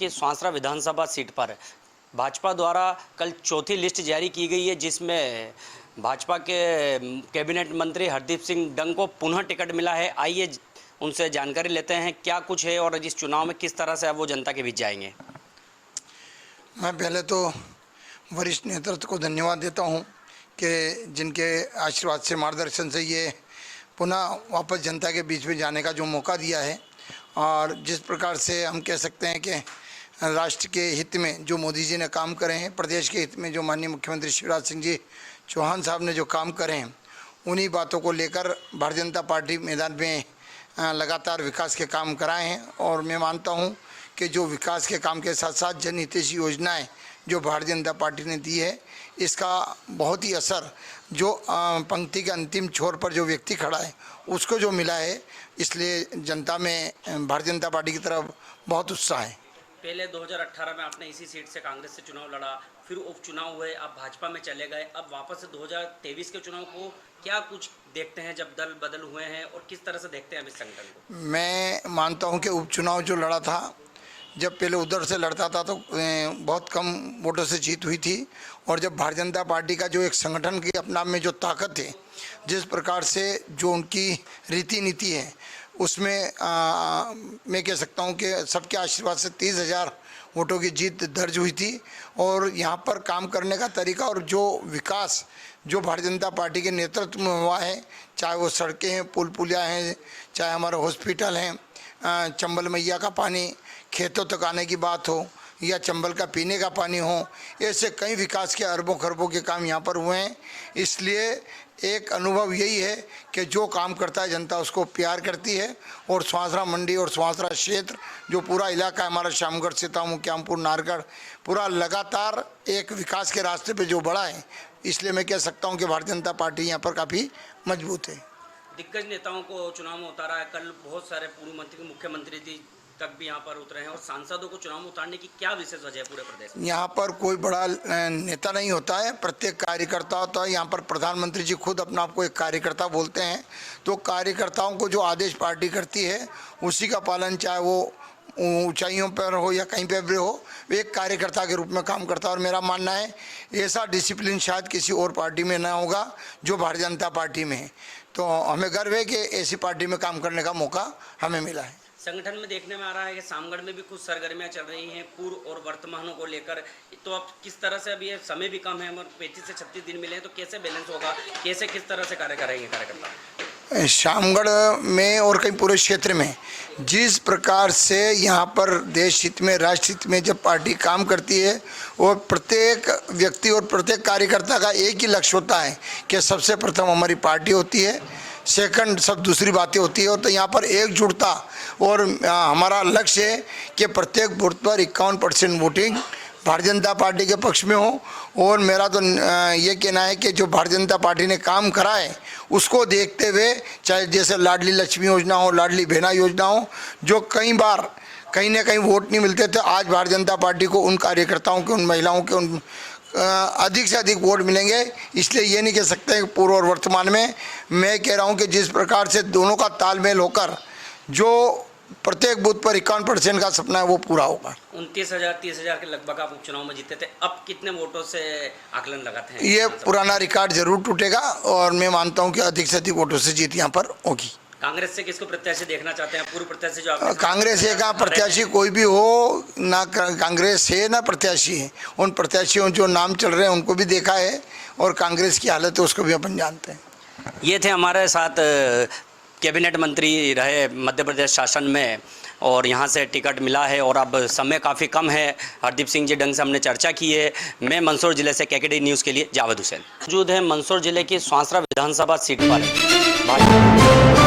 की स्वांसरा विधानसभा सीट पर भाजपा द्वारा कल चौथी लिस्ट जारी की गई है, जिसमें भाजपा के कैबिनेट मंत्री हरदीप सिंह डंग को पुनः टिकट मिला है। आइए उनसे जानकारी लेते हैं क्या कुछ है और इस चुनाव में किस तरह से अब वो जनता के बीच जाएंगे। मैं पहले तो वरिष्ठ नेतृत्व को धन्यवाद देता हूं कि जिनके आशीर्वाद से, मार्गदर्शन से ये पुनः वापस जनता के बीच में जाने का जो मौका दिया है। और जिस प्रकार से हम कह सकते हैं कि राष्ट्र के हित में जो मोदी जी ने काम करे हैं, प्रदेश के हित में जो माननीय मुख्यमंत्री शिवराज सिंह जी चौहान साहब ने जो काम करे हैं, उन्हीं बातों को लेकर भारतीय जनता पार्टी मैदान में लगातार विकास के काम कराए हैं। और मैं मानता हूं कि जो विकास के काम के साथ साथ जनहितैषी योजनाएं जो भारतीय जनता पार्टी ने दी है, इसका बहुत ही असर जो पंक्ति के अंतिम छोर पर जो व्यक्ति खड़ा है उसको जो मिला है, इसलिए जनता में भारतीय जनता पार्टी की तरफ बहुत उत्साह है। पहले 2018 में आपने इसी सीट से कांग्रेस से चुनाव लड़ा, फिर उपचुनाव हुए, अब भाजपा में चले गए, अब वापस से 2023 के चुनाव को क्या कुछ देखते हैं जब दल बदल हुए हैं और किस तरह से देखते हैं इस संगठन को? मैं मानता हूं कि उपचुनाव जो लड़ा था, जब पहले उधर से लड़ता था तो बहुत कम वोटों से जीत हुई थी। और जब भारतीय जनता पार्टी का जो एक संगठन की अपना में जो ताकत है, जिस प्रकार से जो उनकी रीति नीति है, उसमें मैं कह सकता हूं कि सबके आशीर्वाद से 30,000 वोटों की जीत दर्ज हुई थी। और यहाँ पर काम करने का तरीका और जो विकास जो भारतीय जनता पार्टी के नेतृत्व में हुआ है, चाहे वो सड़कें हैं, पुल पुलिया हैं, चाहे हमारे हॉस्पिटल हैं, चंबल मैया का पानी खेतों तक आने की बात हो या चंबल का पीने का पानी हो, ऐसे कई विकास के अरबों खरबों के काम यहाँ पर हुए हैं। इसलिए एक अनुभव यही है कि जो काम करता है जनता उसको प्यार करती है। और स्वांसरा मंडी और स्वांसरा क्षेत्र जो पूरा इलाका हमारा श्यामगढ़, सीतामऊ, क्यामपुर, नारगढ़ पूरा लगातार एक विकास के रास्ते पे जो बढ़ा है, इसलिए मैं कह सकता हूँ कि भारतीय जनता पार्टी यहाँ पर काफ़ी मजबूत है। दिग्गज नेताओं को चुनाव में उतारा है, कल बहुत सारे पूर्व मंत्री, मुख्यमंत्री जी तक भी यहाँ पर उतरे हैं और सांसदों को चुनाव में उतारने की क्या विशेष वजह है पूरे प्रदेश में? यहाँ पर कोई बड़ा नेता नहीं होता है, प्रत्येक कार्यकर्ता होता है। यहाँ पर प्रधानमंत्री जी खुद अपना आपको एक कार्यकर्ता बोलते हैं। तो कार्यकर्ताओं को जो आदेश पार्टी करती है उसी का पालन, चाहे वो ऊंचाइयों पर हो या कहीं पर भी हो, वो एक कार्यकर्ता के रूप में काम करता है। और मेरा मानना है ऐसा डिसिप्लिन शायद किसी और पार्टी में ना होगा जो भारतीय जनता पार्टी में है। तो हमें गर्व है कि ऐसी पार्टी में काम करने का मौका हमें मिला है। संगठन में देखने में आ रहा है कि सामगढ़ में भी कुछ सरगर्मियां चल रही हैं पूर्व और वर्तमानों को लेकर, तो अब किस तरह से, अभी ये समय भी कम है, 35 से 36 दिन मिले हैं, तो कैसे बैलेंस होगा, कैसे किस तरह से कार्य करेंगे कार्यकर्ता? श्यामगढ़ में और कई पूरे क्षेत्र में जिस प्रकार से यहाँ पर देश हित में, राष्ट्र हित में जब पार्टी काम करती है, और प्रत्येक व्यक्ति और प्रत्येक कार्यकर्ता का एक ही लक्ष्य होता है कि सबसे प्रथम हमारी पार्टी होती है, सेकंड सब दूसरी बातें होती है। और तो यहाँ पर एकजुटता और हमारा लक्ष्य है कि प्रत्येक बूथ पर 51% वोटिंग भारतीय जनता पार्टी के पक्ष में हो। और मेरा तो ये कहना है कि जो भारतीय जनता पार्टी ने काम करा है उसको देखते हुए, चाहे जैसे लाडली लक्ष्मी योजना हो, लाडली बहना योजना हो, जो कई बार कहीं ना कहीं वोट नहीं मिलते थे, आज भारतीय जनता पार्टी को उन कार्यकर्ताओं के, उन महिलाओं के, उन अधिक से अधिक वोट मिलेंगे। इसलिए ये नहीं कह सकते कि पूर्व और वर्तमान में, मैं कह रहा हूँ कि जिस प्रकार से दोनों का तालमेल होकर जो प्रत्येक बूथ पर 51% का सपना है वो पूरा होगा। 29,000 30,000 के लगभग आप उपचुनाव में जीते थे, अब कितने वोटों से आकलन लगाते हैं? ये पुराना रिकॉर्ड जरूर टूटेगा और मैं मानता हूँ कि अधिक से अधिक वोटों से जीत यहाँ पर होगी। कांग्रेस से किसको प्रत्याशी देखना चाहते हैं? पूर्व प्रत्याशी जो आप कांग्रेस है का प्रत्याशी कोई भी हो ना, कांग्रेस है ना प्रत्याशी है, उन प्रत्याशियों जो नाम चल रहे हैं उनको भी देखा है और कांग्रेस की हालत है उसको भी अपन जानते हैं। ये थे हमारे साथ कैबिनेट मंत्री रहे मध्य प्रदेश शासन में और यहाँ से टिकट मिला है और अब समय काफ़ी कम है। हरदीप सिंह जी डंग से हमने चर्चा की है। मैं मंदसौर जिले से केकेडी न्यूज़ के लिए जावेद हुसैन मौजूद है। मंदसौर जिले की स्वांसरा विधानसभा सीट पर